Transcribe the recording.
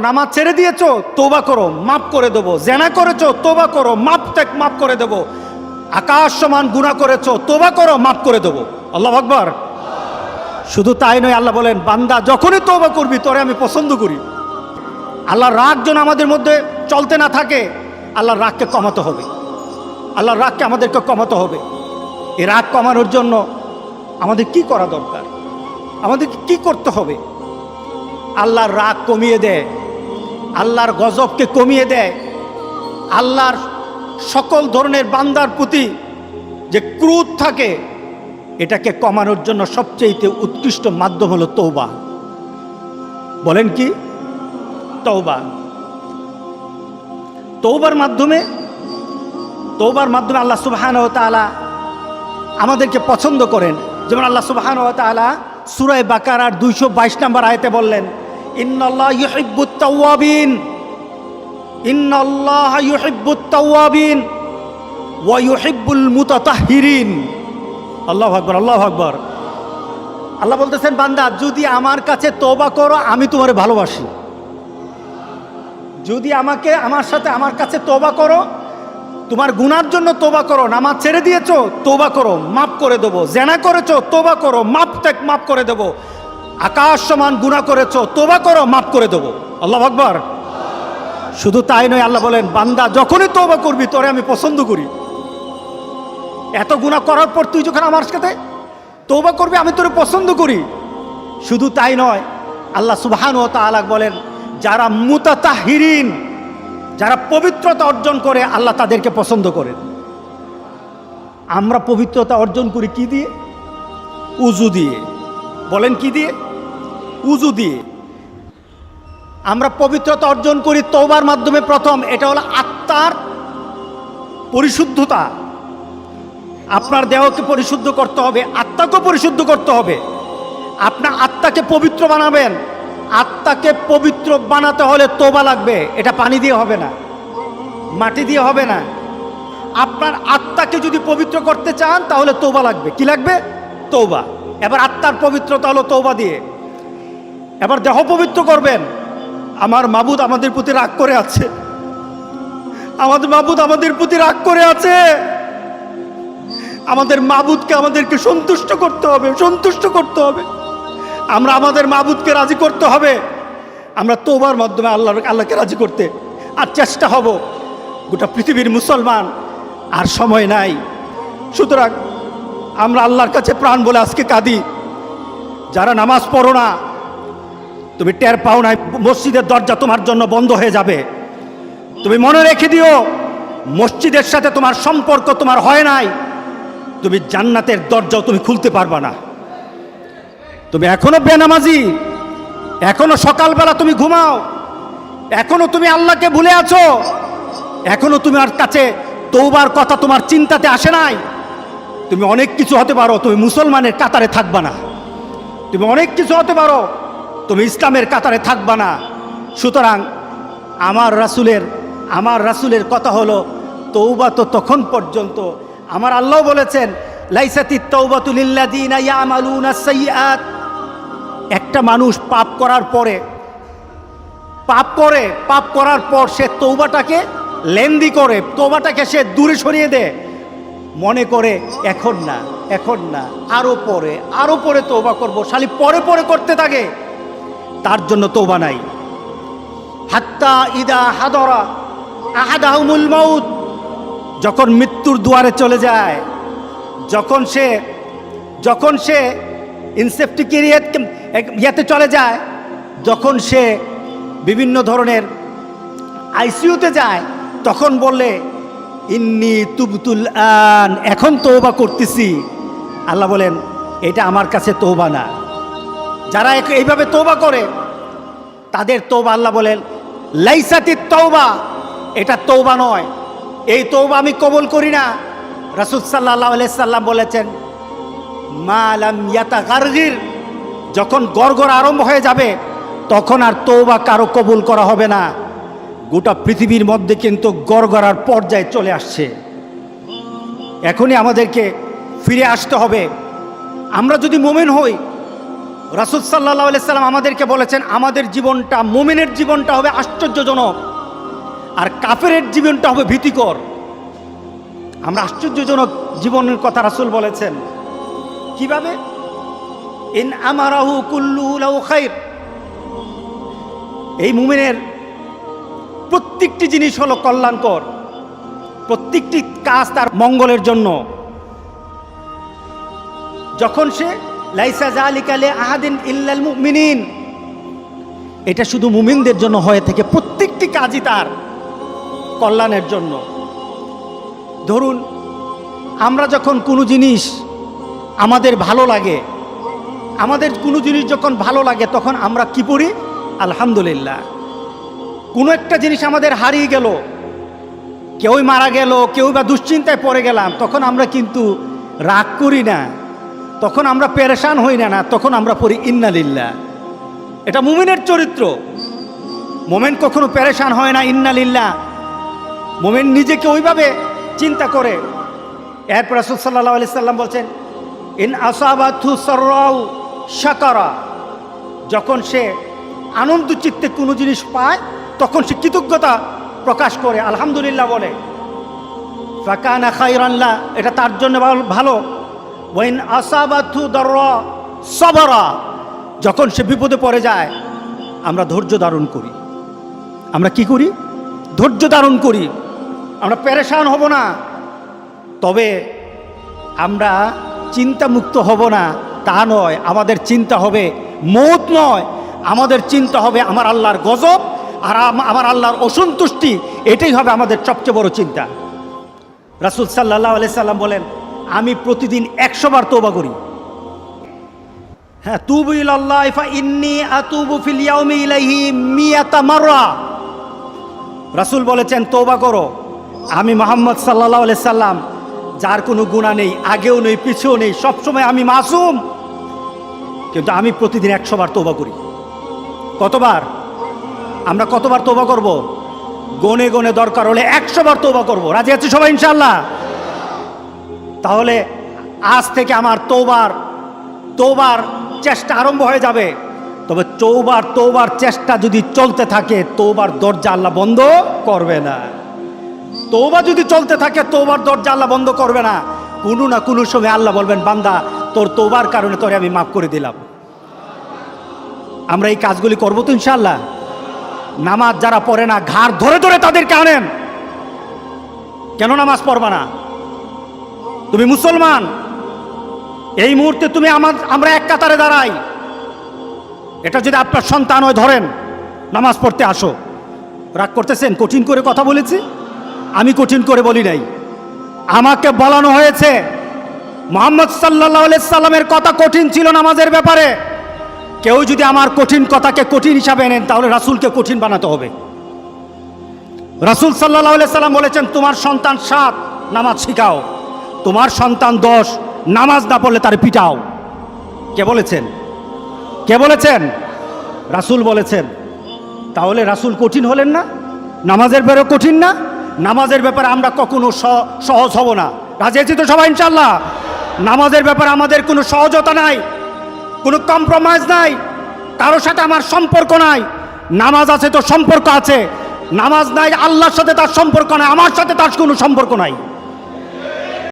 নামাজ ছেড়ে দিয়েছো, তওবা করো, মাফ করে দেবো। জেনা করেছো, তওবা করো, মাফ করে দেবো। আকাশ সমান গুনাহ করেছো, তওবা করো, মাফ করে দেবো। আল্লাহু আকবার। শুধু তাই নয়, আল্লাহ বলেন বান্দা যখনই তওবা করবি তোরে আমি পছন্দ করি। আল্লাহর রাগ যেন আমাদের মধ্যে চলতে না থাকে, আল্লাহর রাগকে কমাতে হবে। আল্লাহর রাগকে আমাদেরকে কমাতে হবে। এই রাগ কমানোর জন্য আমাদের কি করা দরকার? আমাদেরকে কি করতে হবে? আল্লাহর রাগ কমিয়ে দেয়, আল্লাহর গজবকে কমিয়ে দেয়। আল্লাহর সকল ধরনের বান্দার প্রতি যে ক্রোধ থাকে, এটাকে কমানোর জন্য সবচেয়ে উৎকৃষ্ট মাধ্যম হলো তওবা। বলেন কি? তওবা। তওবার মাধ্যমে আল্লাহ সুবহানাহু ওয়া তাআলা আমাদেরকে পছন্দ করেন। যেমন আল্লাহ সুবহানাহু ওয়া তাআলা সূরা বাকারার 222 নম্বর আয়াতে বললেন, ইন্নাল্লাহা ইউহিব্বুত তাওয়াবিন, ইন্নাল্লাহা ইউহিব্বুত তাওয়াবিন ওয়া ইউহিব্বুল মুতাতাহহিরিন। আল্লাহু আকবার, আল্লাহু আকবার। আল্লাহ বলতেছেন, বান্দা যদি আমার কাছে তওবা করো আমি তোমারে ভালোবাসি। যদি আমার কাছে তওবা করো, তোমার গুনার জন্য তওবা করো, নামাজ ছেড়ে দিয়েছো, তওবা করো, মাফ করে দেবো। জেনা করেছো, তওবা করো, মাফ করে দেবো। আকাশ সমান গুনাহ করেছো, তওবা করো, মাফ করে দেবো। আল্লাহু আকবার। শুধু তাই নয়, আল্লাহ বলেন বান্দা যখনই তওবা করবি তোরে আমি পছন্দ করি। এত গুনাহ করার পর তুই যখন আমার সাথে তওবা করবি আমি তোরে পছন্দ করি। শুধু তাই নয়, আল্লাহ সুবহানাহু ওয়া তাআলা বলেন যারা মুতাতাহহিরিন, যারা পবিত্রতা অর্জন করে আল্লাহ তাদেরকে পছন্দ করেন। আমরা পবিত্রতা অর্জন করি কি দিয়ে? উযু দিয়ে। বলেন কি দিয়ে? উযু দিয়ে। আমরা পবিত্রতা অর্জন করি তওবার মাধ্যমে। প্রথম এটা হলো আত্মার পরিশুদ্ধতা। আপনার দেহকে পরিশুদ্ধ করতে হবে, আত্মাকে পরিশুদ্ধ করতে হবে। আপনার আত্মাকে পবিত্র বানাবেন। আত্মাকে পবিত্র বানাতে হলে তওবা লাগবে। এটা পানি দিয়ে হবে না, মাটি দিয়ে হবে না। আপনার আত্মাকে যদি পবিত্র করতে চান তাহলে তওবা লাগবে। কি লাগবে? তওবা। এবার আত্মার পবিত্রতা হলো তওবা দিয়ে। এবার দেহ পবিত্র করবেন। আমার মাবুদ আমাদের প্রতি রাগ করে আছে, আমাদের মাবুদ আমাদের প্রতি রাগ করে আছে। আমাদের মাবুদকে আমাদেরকে সন্তুষ্ট করতে হবে। আমরা আমাদের মাবুদকে রাজি করতে হবে। আমরা তওবার মাধ্যমে আল্লাহকে রাজি করতে আর চেষ্টা হব। গোটা পৃথিবীর মুসলমান আর সময় নাই। সুতরাং আমরা আল্লাহর কাছে প্রাণ বলে আজকে কাঁদি। যারা নামাজ পড়ো না, তুমি টের পাও না, মসজিদের দরজা তোমার জন্য বন্ধ হয়ে যাবে। তুমি মনে রেখে দিও, মসজিদের সাথে তোমার সম্পর্ক তোমার হয় নাই, তুমি জান্নাতের দরজাও তুমি খুলতে পারবা না। তুমি এখনো বেনামাজি, এখনো সকালবেলা তুমি ঘুমাও, এখনো তুমি আল্লাহকে ভুলে আছো, এখনো তোমার কাছে তওবার কথা তোমার চিন্তাতে আসে নাই। তুমি অনেক কিছু হতে পারো, তুমি মুসলমানের কাতারে থাকবা না। তুমি অনেক কিছু হতে পারো, তুমি ইসলামের কাতারে থাকবা না। সুতরাং আমার রাসূলের কথা হলো তওবা তো তখন পর্যন্ত। আমার আল্লাহ বলেছেন লাইসাতিত তাওবাতু লিল্লাযিনা ইয়ামালুনা সাইয়্যাত। একটা মানুষ পাপ করার পর সে তওবাটাকে লেন্দি করে, তওবাটাকে সে দূরে সরিয়ে দেয়, মনে করে এখন না আরো পরে তওবা করব, খালি পরে করতে থাকে। তার জন্য তওবা নাই। হাত্তা ইদা হাদরা আহাদাহুমুল মাউত, যখন মৃত্যুর দুয়ারে চলে যায়, যখন সে ইনসেপ্টিকেরিয়াতে চলে যায়, যখন সে বিভিন্ন ধরনের আইসিইউতে যায়, তখন বললে ইন্নী তুবতুল আন, এখন তওবা করতেছি। আল্লাহ বলেন এটা আমার কাছে তওবা না। যারা এইভাবে তওবা করে তাদের তওবা আল্লাহ বলেন লাইসাতিত তাওবা, এটা তওবা নয়, এই তওবা আমি কবুল করি না। রাসূল সাল্লাল্লাহু আলাইহি সাল্লাম বলেছেন মা লাম ইয়াতাগারগির, যখন গড়গড় আরম্ভ হয়ে যাবে তখন আর তওবা কারো কবুল করা হবে না। গোটা পৃথিবীর মধ্যে কিন্তু গড়গড়ার পর্যায়ে চলে আসছে। এখনই আমাদেরকে ফিরে আসতে হবে। আমরা যদি মুমিন হই, রাসূল সাল্লাল্লাহু আলাইহি সাল্লাম আমাদেরকে বলেছেন আমাদের জীবনটা, মুমিনের জীবনটা হবে আশ্চর্যজনক, আর কাফেরের জীবনটা হবে ভীতিকর। আমরা আশ্চর্যজনক জীবনের কথা রাসূল বলেছেন। কিভাবে? ইন আমারাহু কুল্লুহু লাহু খাইর। এই মুমিনের প্রত্যেকটি জিনিস হলো কল্যাণকর, প্রত্যেকটি কাজ তার মঙ্গলের জন্য। যখন সে লাইসা যালিকা লি আহাদিন ইল্লাল মুমিনিন, এটা শুধু মুমিনদের জন্য হয়ে থাকে, প্রত্যেকটি কাজই তার কল্যাণের জন্য। ধরুন আমরা যখন কোনো জিনিস আমাদের ভালো লাগে, আমাদের কোনো জিনিস যখন ভালো লাগে তখন আমরা কি পড়ি? আলহামদুলিল্লাহ। কোনো একটা জিনিস আমাদের হারিয়ে গেল, কেউই মারা গেল, কেউ বা দুশ্চিন্তায় পড়ে গেলাম, তখন আমরা কিন্তু রাগ করি না, তখন আমরা পেরেশান হই না, তখন আমরা পড়ি ইন্না লিল্লাহ। এটা মুমিনের চরিত্র। মুমিন কখনো পেরেশান হয় না, ইন্না লিল্লাহ। মুমিন নিজেকে ওইভাবে চিন্তা করে। এরপর রাসূল সাল্লাল্লাহু আলাইহি সাল্লাম বলছেন ইন আসাবাতহু সাররাউ শাকারা, যখন সে আনন্দ চিত্তে কোনো জিনিস পায় তখন সে কৃতজ্ঞতা প্রকাশ করে, আলহামদুলিল্লাহ বলে। ফাকানা খায়রান লা, এটা তার জন্য ভালো। ওয়াইন আসাবাতহু দাররা সাবারা, যখন সে বিপদে পড়ে যায় আমরা ধৈর্য ধারণ করি। আমরা কি করি? ধৈর্য ধারণ করি। আমরা পেরেশান হব না, তবে আমরা চিন্তামুক্ত হব না তা নয়। আমাদের চিন্তা হবে মৌত নয়, আমাদের চিন্তা হবে আমার আল্লাহর গজব আর আমার আল্লাহর অসন্তুষ্টি। এটাই হবে আমাদের সবচেয়ে বড় চিন্তা। রাসূল সাল্লাল্লাহু আলাইহি সাল্লাম বলেন আমি প্রতিদিন 100 বার তওবা করি। হ্যাঁ, তুবু ইলাল্লাহি ফা ইন্নী আতুবু ফিল ইয়াউমি ইলাইহি মিয়াতা মাররা। রাসূল বলেছেন তওবা করো। আমি মুহাম্মদ সাল্লাল্লাহু আলাইহি সাল্লাম, যার কোনো গুনাহ নেই, আগেও নেই পিছেও নেই, সবসময় আমি মাসুম, কিন্তু আমি প্রতিদিন 100 বার তওবা করি। কতবার? আমরা কতবার তওবা করব? গনে গনে দরকার হলে 100 বার তওবা করব। রাজি আছি সবাই ইনশাআল্লাহ? তাহলে আজ থেকে আমার তওবার চেষ্টা আরম্ভ হয়ে যাবে। তবে তওবার চেষ্টা যদি চলতে থাকে, তওবার দরজা আল্লাহ বন্ধ করবে না। তওবা যদি চলতে থাকে, তওবার দরজা আল্লাহ বন্ধ করবে না। কোনো না কোনো সময় আল্লাহ বলবেন বান্দা তোর তওবার কারণে তোরে আমি মাফ করে দিলাম। আমরা এই কাজগুলি করবো তো ইনশাআল্লাহ? নামাজ যারা পড়ে না, ঘাড় ধরে ধরে তাদেরকে আনেন। কেন নামাজ পড়বা না? তুমি মুসলমান, এই মুহূর্তে তুমি আমরা এক কাতারে দাঁড়াই। এটা যদি আপনার সন্তান হয়, ধরেন নামাজ পড়তে আসো। রাগ করতেছেন? কঠিন করে কথা বলেছি? আমি কঠিন করে বলি নাই। আমাকে বলানো হয়েছে মুহাম্মদ সাল্লাল্লাহু আলাইহি সাল্লামের কথা কঠিন ছিল নামাজের ব্যাপারে। কেউ যদি আমার কঠিন কথাকে কঠিন হিসাবে নেন, তাহলে রাসূলকে কঠিন বানাতে হবে। রাসূল সাল্লাল্লাহু আলাইহি সাল্লাম বলেছেন তোমার সন্তান 7 নামাজ শিখাও, তোমার সন্তান 10 নামাজ না পড়লে তার পিটাও। কে বলেছেন? কে বলেছেন? রাসূল বলেছেন। তাহলে রাসূল কঠিন হলেন না? নামাজের ব্যাপারে কঠিন না? নামাজের ব্যাপারে আমরা কখনো সহজ হব না। রাজি আছি তো সবাই ইনশাআল্লাহ? নামাজের ব্যাপারে আমাদের কোনো সহজতা নাই, কোনো কম্প্রোমাইজ নাই, কারোর সাথে আমার সম্পর্ক নাই। নামাজ আছে তো সম্পর্ক আছে, নামাজ নাই আল্লাহর সাথে তার সম্পর্ক নাই, আমার সাথে তার কোনো সম্পর্ক নাই।